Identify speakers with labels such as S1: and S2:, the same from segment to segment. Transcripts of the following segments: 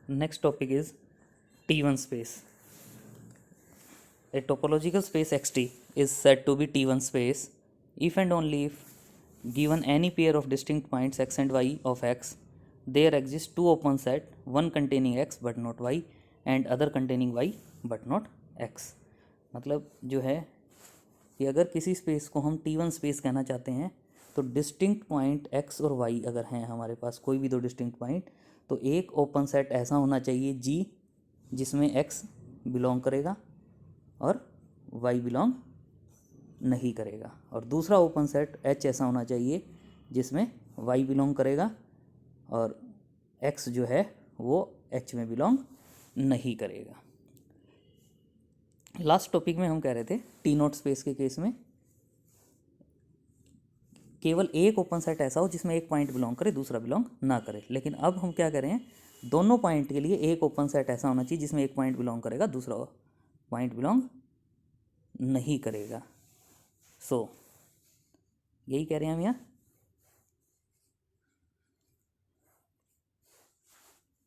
S1: Next topic is T1 space. A topological space Xt is said to be T1 space if and only if, given any pair of distinct points x and y of x, there exist two open set, one containing x but not y and other containing y but not x. मतलब जो है कि अगर किसी space को हम T1 space कहना चाहते हैं तो डिस्टिंक्ट पॉइंट x और y अगर हैं हमारे पास कोई भी दो डिस्टिंक्ट पॉइंट, तो एक ओपन सेट ऐसा होना चाहिए G जिसमें x बिलोंग करेगा और y बिलोंग नहीं करेगा, और दूसरा ओपन सेट H ऐसा होना चाहिए जिसमें y बिलोंग करेगा और x जो है वो H में बिलोंग नहीं करेगा. लास्ट टॉपिक में हम कह रहे थे टी नॉट स्पेस के केस में केवल एक ओपन सेट ऐसा हो जिसमें एक पॉइंट बिलोंग करे दूसरा बिलोंग ना करे. लेकिन अब हम क्या करें, दोनों पॉइंट के लिए एक ओपन सेट ऐसा होना चाहिए जिसमें एक पॉइंट बिलोंग करेगा दूसरा पॉइंट बिलोंग नहीं करेगा. सो यही कह रहे हैं हम यहाँ.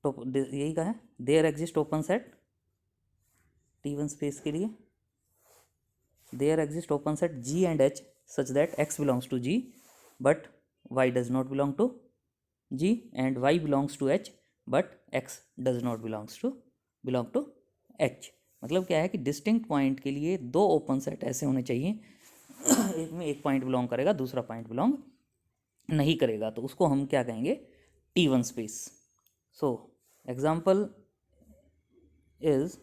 S1: तो यही कहा है, there exist open set T1 space के लिए, there exist open set G and H such that x belongs to G but y does not belong to G and y belongs to H but x does not belong to H. मतलब क्या है कि distinct point के लिए दो open set ऐसे होने चाहिए एक में एक पॉइंट बिलोंग करेगा दूसरा पॉइंट बिलोंग नहीं करेगा, तो उसको हम क्या कहेंगे, T1 space. So example is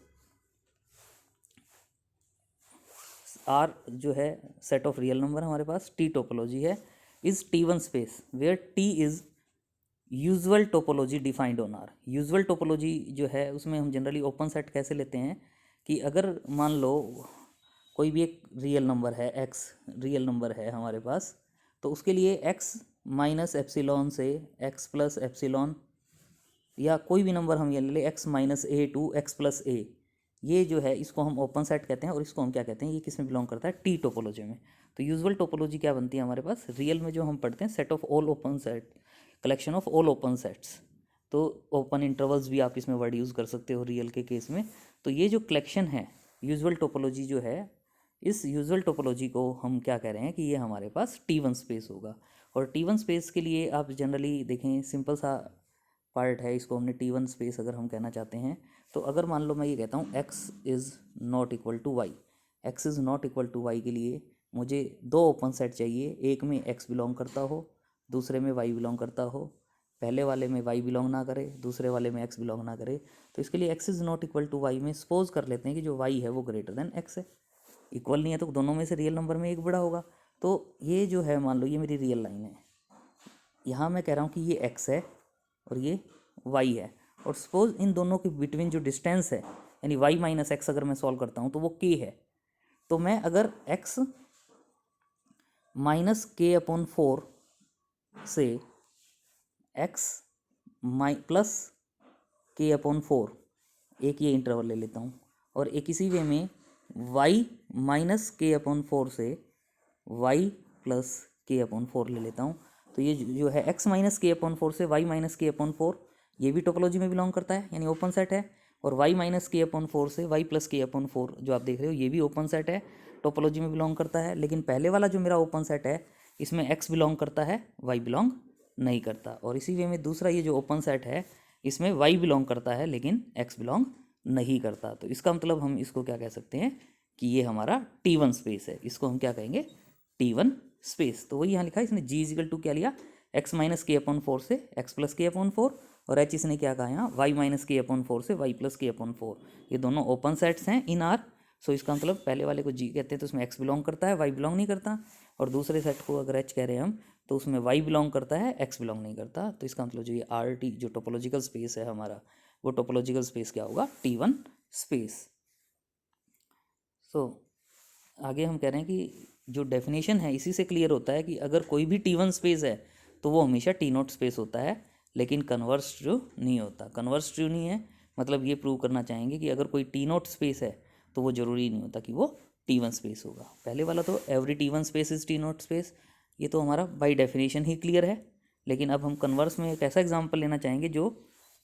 S1: R जो है सेट ऑफ रियल नंबर हमारे पास, टी टोपोलॉजी है, is T1 space where T is usual topology defined on R. Usual topology जो है उसमें हम जनरली ओपन सेट कैसे लेते हैं कि अगर मान लो कोई भी एक रियल नंबर है, एक्स रियल नंबर है हमारे पास, तो उसके लिए एक्स माइनस एप्सिलॉन से एक्स प्लस एप्सिलॉन, या कोई भी नंबर हम ये ले लें X minus a to X plus a, ये जो है इसको हम ओपन सेट कहते हैं. और इसको हम क्या कहते हैं, ये किस में बिलोंग करता है, टी टोपोलॉजी में. तो यूजुअल टोपोलॉजी क्या बनती है हमारे पास, रियल में जो हम पढ़ते हैं set of all open set, collection of all open sets. तो ओपन इंटरवल्स भी आप इसमें वर्ड यूज़ कर सकते हो रियल के केस में. तो ये जो कलेक्शन है यूजुअल टोपोलॉजी जो है, इस यूजुअल टोपोलॉजी को हम क्या कह रहे हैं कि ये हमारे पास T1 स्पेस होगा. और T1 स्पेस के लिए आप जनरली देखें सिंपल सा पार्ट है, इसको हमने T1 स्पेस अगर हम कहना चाहते हैं तो अगर मान लो मैं ये कहता हूँ x is not equal to Y, x is not equal to Y के लिए मुझे दो ओपन सेट चाहिए, एक में x बिलोंग करता हो दूसरे में y बिलोंग करता हो, पहले वाले में y बिलोंग ना करे दूसरे वाले में x बिलोंग ना करे. तो इसके लिए x is not equal to Y में सपोज कर लेते हैं कि जो y है वो ग्रेटर देन x है. इक्वल नहीं है तो दोनों में से रियल नंबर में एक बड़ा होगा. तो ये जो है मान लो ये मेरी रियल लाइन है, यहाँ मैं कह रहा हूँ कि ये x है और ये y है, और सपोज इन दोनों के बिटवीन जो डिस्टेंस है यानी y माइनस एक्स अगर मैं सॉल्व करता हूँ तो वो k है. तो मैं अगर x माइनस के अपॉन 4 से x प्लस के अपॉन 4 एक ये इंटरवल ले लेता हूँ, और एक इसी वे में y माइनस के अपॉन 4 से y प्लस के अपॉन 4 ले लेता हूँ. तो ये जो है x माइनस के अपॉन 4 से y माइनस के अपॉन 4 ये भी टोपोलॉजी में बिलोंग करता है यानी ओपन सेट है, और y माइनस के अपॉन 4 से y प्लस के अपॉन 4 जो आप देख रहे हो ये भी ओपन सेट है, टोपोलॉजी में बिलोंग करता है. लेकिन पहले वाला जो मेरा ओपन सेट है इसमें x बिलोंग करता है y बिलोंग नहीं करता, और इसी वे में दूसरा ये जो ओपन सेट है इसमें y बिलोंग करता है लेकिन x बिलोंग नहीं करता. तो इसका मतलब हम इसको क्या कह सकते हैं कि ये हमारा T1 स्पेस है, इसको हम क्या कहेंगे, T1 स्पेस. तो वही यहाँ लिखा है इसने G इजिकल टू क्या लिया, x माइनस के अपॉन 4 से x प्लस के अपॉन 4, और H इसने क्या कहा यहाँ y माइनस के अपॉन 4 से y प्लस के अपॉन 4. ये दोनों ओपन सेट्स हैं इन आर. सो इसका मतलब पहले वाले को G कहते हैं तो उसमें x बिलोंग करता है y बिलोंग नहीं करता, और दूसरे सेट को अगर H कह रहे हैं हम तो उसमें y बिलोंग करता है x बिलोंग नहीं करता. तो इसका मतलब जो ये RT जो टोपोलॉजिकल स्पेस है हमारा, वो टोपोलॉजिकल स्पेस क्या होगा, T1 स्पेस. सो आगे हम कह रहे हैं कि जो डेफिनेशन है इसी से क्लियर होता है कि अगर कोई भी T1 स्पेस है तो वो हमेशा T नॉट स्पेस होता है, लेकिन कन्वर्स ट्रू नहीं होता. कन्वर्स ट्रू नहीं है मतलब ये प्रूव करना चाहेंगे कि अगर कोई T नॉट स्पेस है तो वो ज़रूरी नहीं होता कि वो T1 स्पेस होगा. पहले वाला तो every T1 space is T not space, ये तो हमारा बाय डेफिनेशन ही क्लियर है. लेकिन अब हम कन्वर्स में एक ऐसा एग्जांपल लेना चाहेंगे जो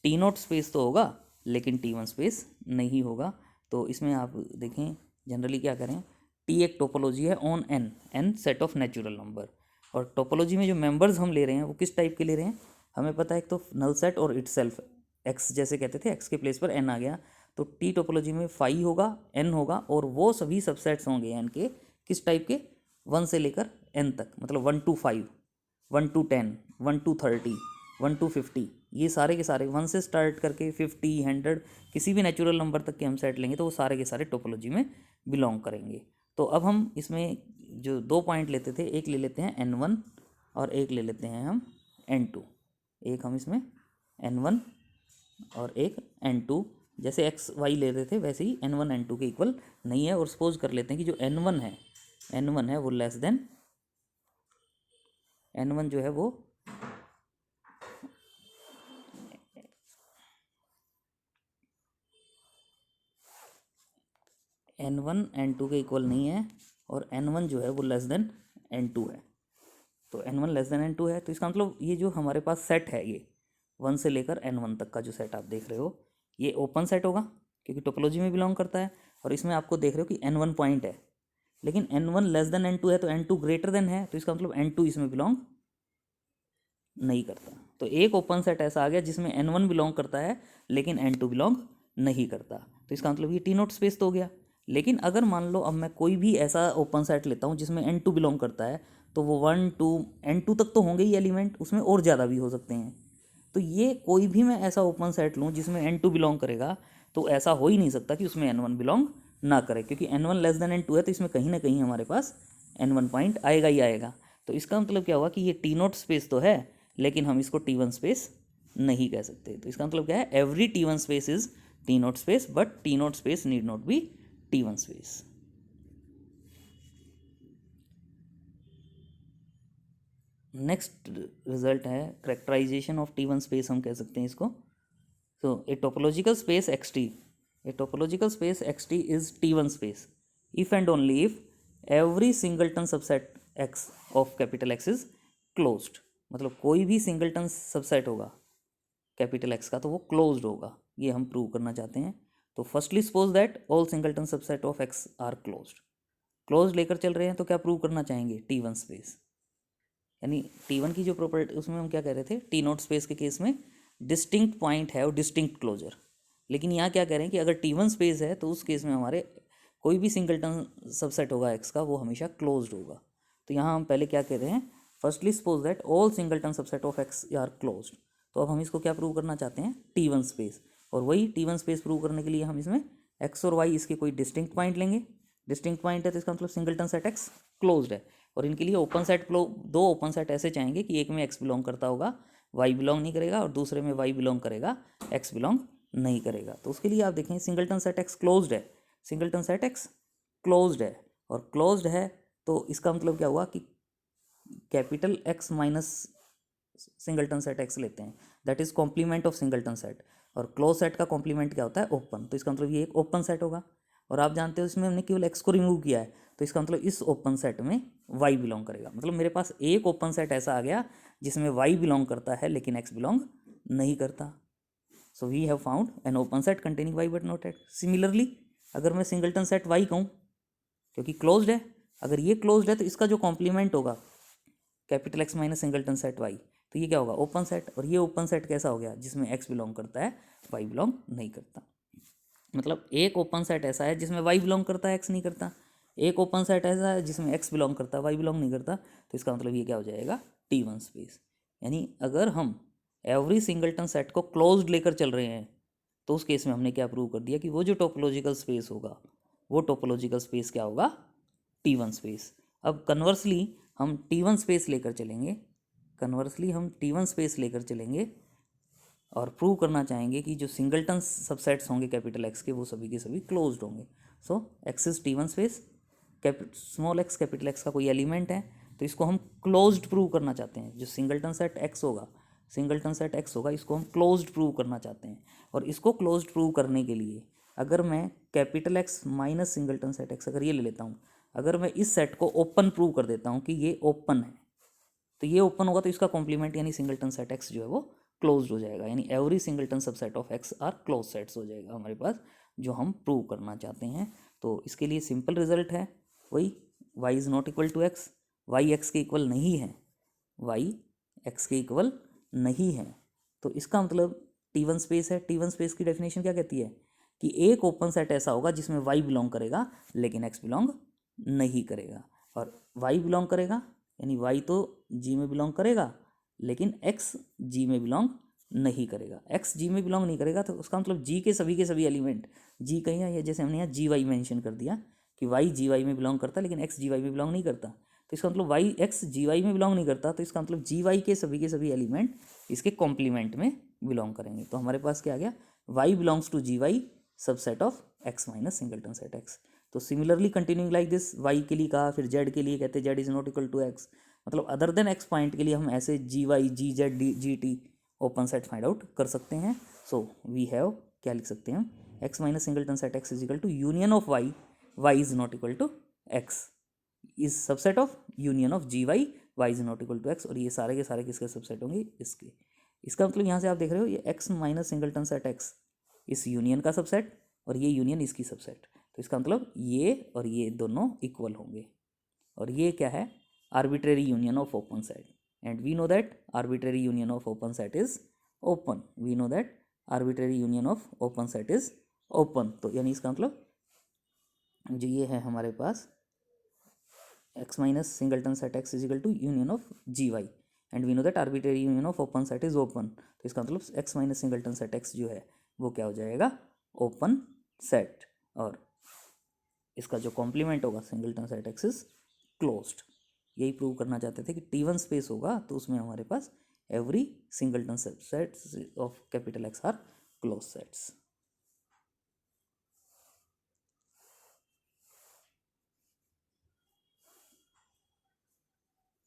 S1: T नॉट स्पेस तो होगा लेकिन टी वन स्पेस नहीं होगा। तो इसमें आप देखें जनरली क्या करें, टी एक टोपोलॉजी है on N, N set of natural number, और टोपोलॉजी में जो मेंबर्स हम ले रहे हैं वो किस टाइप के ले रहे हैं, हमें पता है एक तो नल सेट और इट सेल्फ, एक्स जैसे कहते थे, एक्स के प्लेस पर एन आ गया, तो टी टोपोलॉजी में फाई होगा, एन होगा, और वो सभी सबसेट्स होंगे एन के किस टाइप के, 1 से लेकर एन तक, मतलब 1 to 5, 1 to 10, 1 to 30, 1 to 50, ये सारे के सारे 1 से स्टार्ट करके 50, 100, किसी भी नेचुरल नंबर तक के हम सेट लेंगे तो वो सारे के सारे टोपोलॉजी में बिलोंग करेंगे। तो अब हम इसमें जो 2 पॉइंट लेते थे, एक ले लेते हैं n1 और एक ले लेते हैं हम n2, एक हम इसमें n1 और एक n2, जैसे x y ले रहे थे वैसे ही n1 n2 के इक्वल नहीं है, और सपोज कर लेते हैं कि जो n1 है वो लेस देन n1 जो है वो n1 n2 के इक्वल नहीं है, और n1 जो है वो लेस देन n2 है। तो n1 लेस देन n2 है, तो इसका मतलब ये जो हमारे पास सेट है, ये 1 से लेकर n1 तक का जो सेट आप देख रहे हो ये ओपन सेट होगा क्योंकि टोपोलॉजी में बिलोंग करता है, और इसमें आपको देख रहे हो कि n1 पॉइंट है, लेकिन n1 लेस देन n2 है, तो n2 ग्रेटर देन है, तो इसका मतलब n2 इसमें बिलोंग नहीं करता। तो एक ओपन सेट ऐसा आ गया जिसमें n1 बिलोंग करता है लेकिन n2 बिलोंग नहीं करता, तो इसका मतलब ये टी नोट स्पेस तो हो गया। लेकिन अगर मान लो अब मैं कोई भी ऐसा ओपन सेट लेता हूँ जिसमें n2 बिलोंग करता है, तो वो 1 2 n2 तक तो होंगे ही एलिमेंट, उसमें और ज़्यादा भी हो सकते हैं। तो ये कोई भी मैं ऐसा ओपन सेट लूँ जिसमें n2 बिलोंग करेगा, तो ऐसा हो ही नहीं सकता कि उसमें n1 बिलोंग ना करे, क्योंकि n1 लेस देन n2 है, तो इसमें कहीं ना कहीं हमारे पास n1 पॉइंट आएगा ही आएगा। तो इसका मतलब क्या हुआ कि ये टी नोट स्पेस तो है लेकिन हम इसको टी वन स्पेस नहीं कह सकते। तो इसका मतलब क्या है, every T one space is T naught space but T naught space need not be T one space. Next result है characterization of T one space, हम कह सकते हैं इसको। So a topological space X T, a topological space X T is T one space if and only if every singleton subset X of capital X is closed, मतलब कोई भी singleton subset होगा capital X का तो वो closed होगा, ये हम प्रूव करना चाहते हैं। तो firstly suppose that all singleton subset of X are closed, close लेकर चल रहे हैं तो क्या प्रूव करना चाहेंगे, टी वन स्पेस, यानी टी वन की जो प्रॉपर्टी उसमें हम क्या कह रहे थे, टी नोट स्पेस के केस में डिस्टिंक्ट पॉइंट है और डिस्टिंक्ट क्लोजर, लेकिन यहाँ क्या कह रहे हैं कि अगर टी वन स्पेस है तो उस केस में हमारे कोई भी सिंगलटन सबसेट होगा एक्स का वो हमेशा क्लोज्ड होगा। तो यहाँ हम पहले क्या कह रहे हैं, firstly suppose that all singleton subset of X are closed, तो अब हम इसको क्या प्रूव करना चाहते हैं, टी वन स्पेस, और वही टी वन स्पेस प्रूव करने के लिए हम इसमें एक्स और वाई इसके कोई डिस्टिंक्ट पॉइंट लेंगे, डिस्टिंक्ट पॉइंट है तो इसका मतलब सिंगलटन सेट एक्स क्लोज्ड है, और इनके लिए ओपन सेट दो ओपन सेट ऐसे चाहेंगे कि एक में एक्स बिलोंग करता होगा वाई बिलोंग नहीं करेगा, और दूसरे में वाई बिलोंग करेगा एक्स बिलोंग नहीं करेगा। तो उसके लिए आप देखें सिंगलटन सेट एक्स क्लोज्ड है, सिंगलटन सेट एक्स क्लोज्ड है, और क्लोज्ड है तो इसका मतलब क्या हुआ कि capital X minus singleton set X लेते हैं, that is complement of singleton set, और क्लोज सेट का कॉम्प्लीमेंट क्या होता है, ओपन, तो इसका मतलब ये एक ओपन सेट होगा, और आप जानते हो इसमें हमने केवल एक्स को रिमूव किया है, तो इसका मतलब इस ओपन सेट में वाई बिलोंग करेगा, मतलब मेरे पास एक ओपन सेट ऐसा आ गया जिसमें वाई बिलोंग करता है लेकिन एक्स बिलोंग नहीं करता। So we have found an open set containing Y but not X. Similarly अगर मैं सिंगलटन सेट वाई कहूँ क्योंकि क्लोज्ड है, अगर ये क्लोज्ड है तो इसका जो कॉम्प्लीमेंट होगा capital X minus singleton set Y, तो ये क्या होगा, ओपन सेट, और ये ओपन सेट कैसा हो गया, जिसमें एक्स बिलोंग करता है वाई बिलोंग नहीं करता। मतलब एक ओपन सेट ऐसा है जिसमें वाई बिलोंग करता है एक्स नहीं करता, एक ओपन सेट ऐसा है जिसमें एक्स बिलोंग करता है वाई बिलोंग नहीं करता, तो इसका मतलब ये क्या हो जाएगा, टी वन स्पेस। यानी अगर हम एवरी सिंगलटन सेट को क्लोज्ड लेकर चल रहे हैं तो उस केस में हमने क्या प्रूव कर दिया कि वो जो टोपोलॉजिकल स्पेस होगा वो टोपोलॉजिकल स्पेस क्या होगा, टी वन स्पेस। अब कन्वर्सली हम टी वन स्पेस लेकर चलेंगे, कन्वर्सली हम टी वन स्पेस लेकर चलेंगे और प्रूव करना चाहेंगे कि जो सिंगलटन सबसेट्स होंगे कैपिटल एक्स के वो सभी के सभी क्लोज्ड होंगे। So X is T one space, small X capital X का कोई एलिमेंट है तो इसको हम क्लोज्ड प्रूव करना चाहते हैं, जो सिंगलटन सेट एक्स होगा, सिंगलटन सेट एक्स होगा, इसको हम क्लोज्ड प्रूव करना चाहते हैं। और इसको क्लोज्ड प्रूव करने के लिए अगर मैं capital X minus singleton set x अगर ये ले लेता हूँ, अगर मैं इस सेट को ओपन प्रूव कर देता हूँ कि ये ओपन है, तो ये ओपन होगा तो इसका कॉम्प्लीमेंट यानी सिंगलटन सेट एक्स जो है वो क्लोज्ड हो जाएगा, यानी every singleton subset of X are close sets हो जाएगा हमारे पास, जो हम प्रूव करना चाहते हैं। तो इसके लिए सिंपल रिजल्ट है वही, y is not equal to X, Y X के इक्वल नहीं है, y एक्स के इक्वल नहीं है। तो इसका मतलब T1 स्पेस है। T1 स्पेस की डेफिनेशन क्या कहती है कि एक ओपन सेट ऐसा होगा जिसमें y बिलोंग करेगा लेकिन x बिलोंग नहीं करेगा, और y बिलोंग करेगा यानी y तो G में बिलोंग करेगा लेकिन x G में बिलोंग नहीं करेगा। x G में बिलोंग नहीं करेगा तो उसका मतलब G के सभी एलिमेंट, G कहीं है, जैसे हमने यहाँ GY मेंशन कर दिया कि y GY में बिलोंग करता है लेकिन x GY में बिलोंग नहीं करता, तो इसका मतलब y x GY में बिलोंग नहीं करता, तो इसका मतलब GY के सभी एलिमेंट इसके कॉम्प्लीमेंट में बिलोंग करेंगे। तो हमारे पास क्या आ गया, y belongs to GY subset of x minus singleton set x। तो similarly continuing like this, y के लिए कहा, फिर z के लिए कहते z is not equal to x, मतलब अदर देन x पॉइंट के लिए हम ऐसे GY GZ GT open set find out कर सकते हैं। सो वी हैव, क्या लिख सकते हैं हम, x minus singleton set x is equal to union of y, y is not equal to x is subset of union of GY, y is not equal to x, और ये सारे के सारे किसके सबसेट होंगे, इसके। इसका मतलब यहाँ से आप देख रहे हो ये x minus singleton set x इस यूनियन का सबसेट और ये यूनियन इसकी सबसेट, तो इसका मतलब ये और ये दोनों इक्वल होंगे। और ये क्या है, arbitrary union of open set, and we know that arbitrary union of open set is open, we know that arbitrary union of open set is open. तो यानी इसका मतलब जो ये है हमारे पास x minus singleton set x is equal to union of GY, and we know that arbitrary union of open set is open, तो इसका मतलब x minus singleton set x जो है वो क्या हो जाएगा, ओपन सेट, और इसका जो कॉम्प्लीमेंट होगा singleton set x is closed. यही प्रूव करना चाहते थे कि T1 स्पेस होगा तो उसमें हमारे पास every singleton subsets of capital X are close sets.